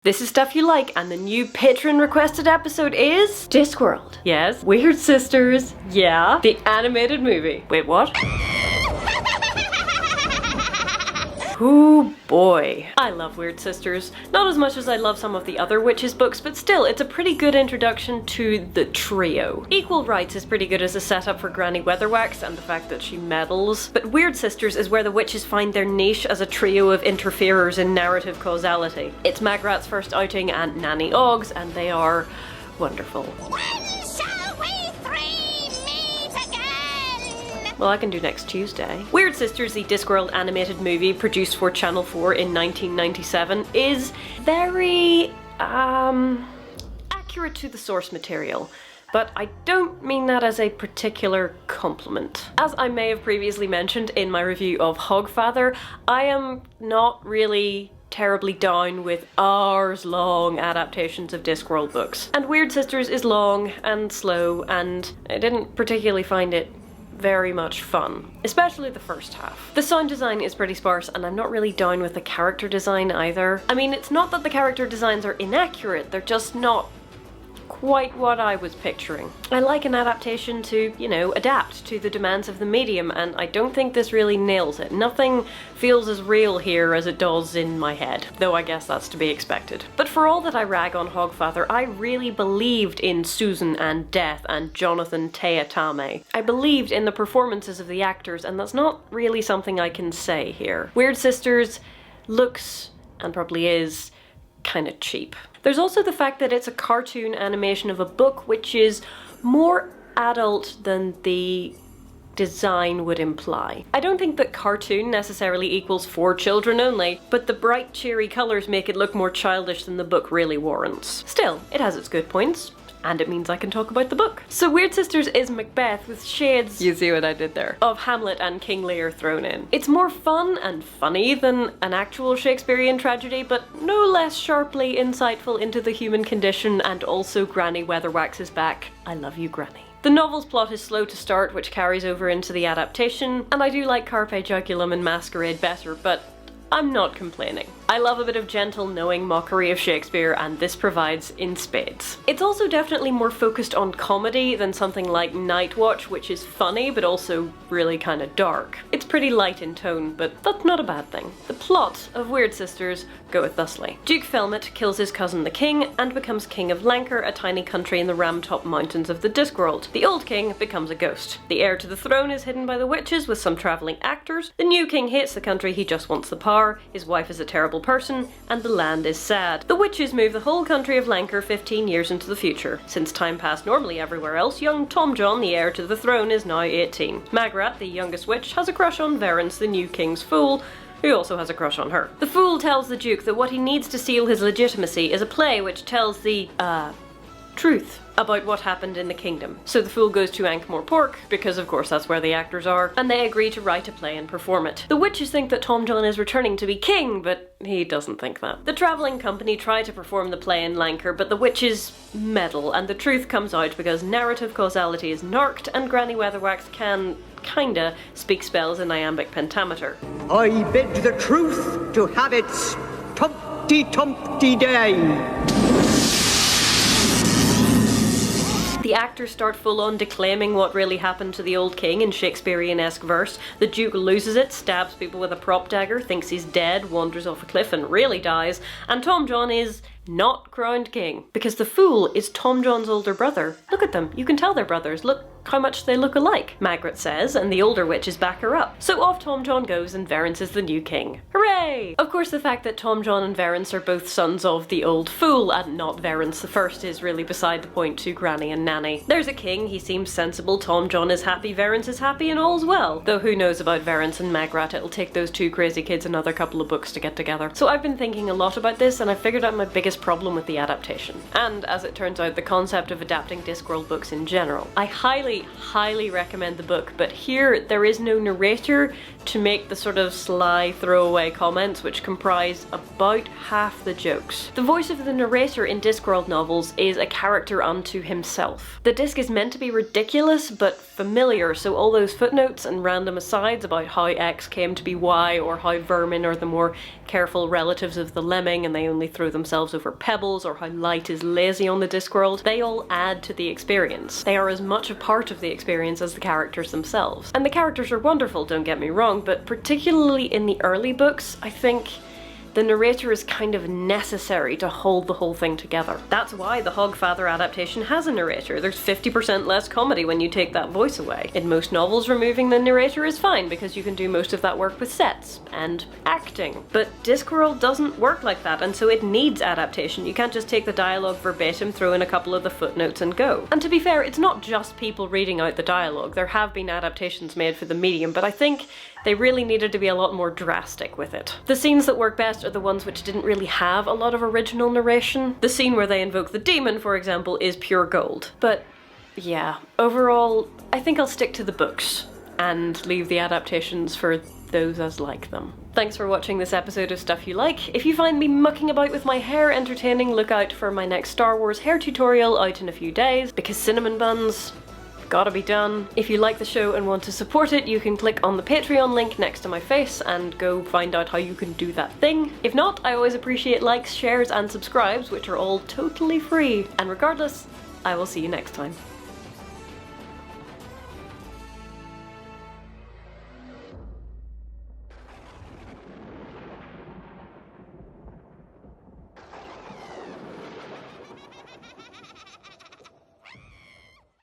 This is Stuff You Like, and the new Patron requested episode is Discworld. Yes. Wyrd Sisters. Yeah. The animated movie. Wait, what? Ooh boy. I love Wyrd Sisters. Not as much as I love some of the other witches books, but still, it's a pretty good introduction to the trio. Equal Rights is pretty good as a setup for Granny Weatherwax and the fact that she meddles, but Wyrd Sisters is where the witches find their niche as a trio of interferers in narrative causality. It's Magrat's first outing and Nanny Ogg's, and they are wonderful. When shall we three meet again? Well, I can do next Tuesday. Wyrd Sisters, the Discworld animated movie produced for Channel 4 in 1997, is very, accurate to the source material. But I don't mean that as a particular compliment. As I may have previously mentioned in my review of Hogfather, I am not really terribly down with hours-long adaptations of Discworld books. And Wyrd Sisters is long and slow, and I didn't particularly find it very much fun, especially the first half. The sound design is pretty sparse, and I'm not really down with the character design either. I mean, it's not that the character designs are inaccurate, they're just not quite what I was picturing. I like an adaptation to, you know, adapt to the demands of the medium, and I don't think this really nails it. Nothing feels as real here as it does in my head, though I guess that's to be expected. But for all that I rag on Hogfather, I really believed in Susan and Death and Jonathan Teatame. I believed in the performances of the actors, and that's not really something I can say here. Wyrd Sisters looks, and probably is, kind of cheap. There's also the fact that it's a cartoon animation of a book, which is more adult than the design would imply. I don't think that cartoon necessarily equals for children only, but the bright, cheery colours make it look more childish than the book really warrants. Still, it has its good points, and it means I can talk about the book. So Wyrd Sisters is Macbeth with shades, you see what I did there, of Hamlet and King Lear thrown in. It's more fun and funny than an actual Shakespearean tragedy, but no less sharply insightful into the human condition, and also Granny Weatherwax is back. I love you, Granny. The novel's plot is slow to start, which carries over into the adaptation, and I do like Carpe Jugulum and Masquerade better, but I'm not complaining. I love a bit of gentle, knowing mockery of Shakespeare, and this provides in spades. It's also definitely more focused on comedy than something like Night Watch, which is funny but also really kind of dark. It's pretty light in tone, but that's not a bad thing. The plot of Wyrd Sisters goeth thusly. Duke Felmet kills his cousin the king and becomes king of Lancre, a tiny country in the Ramtop Mountains of the Discworld. The old king becomes a ghost. The heir to the throne is hidden by the witches with some travelling actors. The new king hates the country, he just wants the power. His wife is a terrible person, and the land is sad. The witches move the whole country of Lancre 15 years into the future. Since time passed normally everywhere else, young Tom John, the heir to the throne, is now 18. Magrat, the youngest witch, has a crush on Verence, the new king's fool, who also has a crush on her. The fool tells the Duke that what he needs to seal his legitimacy is a play which tells the, truth about what happened in the kingdom. So the fool goes to Ankh-Morpork, because of course that's where the actors are, and they agree to write a play and perform it. The witches think that Tom John is returning to be king, but he doesn't think that. The travelling company try to perform the play in Lancre, but the witches meddle, and the truth comes out because narrative causality is narked, and Granny Weatherwax can kinda speak spells in iambic pentameter. I bid the truth to have its Tumpty day. The actors start full-on declaiming what really happened to the old king in Shakespearean-esque verse. The Duke loses it, stabs people with a prop dagger, thinks he's dead, wanders off a cliff and really dies, and Tom John is not crowned king. Because the fool is Tom John's older brother. Look at them, you can tell they're brothers, look how much they look alike, Magrat says, and the older witches back her up. So off Tom John goes, and Verence is the new king. Hooray! Of course, the fact that Tom John and Verence are both sons of the old fool, and not Verence the First, is really beside the point to Granny and Nanny. There's a king, he seems sensible, Tom John is happy, Verence is happy, and all's well. Though who knows about Verence and Magrat, it'll take those two crazy kids another couple of books to get together. So I've been thinking a lot about this, and I figured out my biggest problem with the adaptation. And, as it turns out, the concept of adapting Discworld books in general. I highly highly, highly recommend the book, but here there is no narrator to make the sort of sly throwaway comments which comprise about half the jokes. The voice of the narrator in Discworld novels is a character unto himself. The disc is meant to be ridiculous but familiar, so all those footnotes and random asides about how X came to be Y, or how vermin are the more careful relatives of the lemming and they only throw themselves over pebbles, or how Light is lazy on the Discworld, they all add to the experience. They are as much a part of the experience as the characters themselves. And the characters are wonderful, don't get me wrong, but particularly in the early books, I think the narrator is kind of necessary to hold the whole thing together. That's why the Hogfather adaptation has a narrator. There's 50% less comedy when you take that voice away. In most novels, removing the narrator is fine because you can do most of that work with sets and acting. But Discworld doesn't work like that, and so it needs adaptation. You can't just take the dialogue verbatim, throw in a couple of the footnotes and go. And to be fair, it's not just people reading out the dialogue. There have been adaptations made for the medium, but I think they really needed to be a lot more drastic with it. The scenes that work best are the ones which didn't really have a lot of original narration. The scene where they invoke the demon, for example, is pure gold. But yeah, overall, I think I'll stick to the books and leave the adaptations for those as like them. Thanks for watching this episode of Stuff You Like. If you find me mucking about with my hair entertaining, look out for my next Star Wars hair tutorial out in a few days, because cinnamon buns gotta be done. If you like the show and want to support it, you can click on the Patreon link next to my face and go find out how you can do that thing. If not, I always appreciate likes, shares, and subscribes, which are all totally free. And regardless, I will see you next time.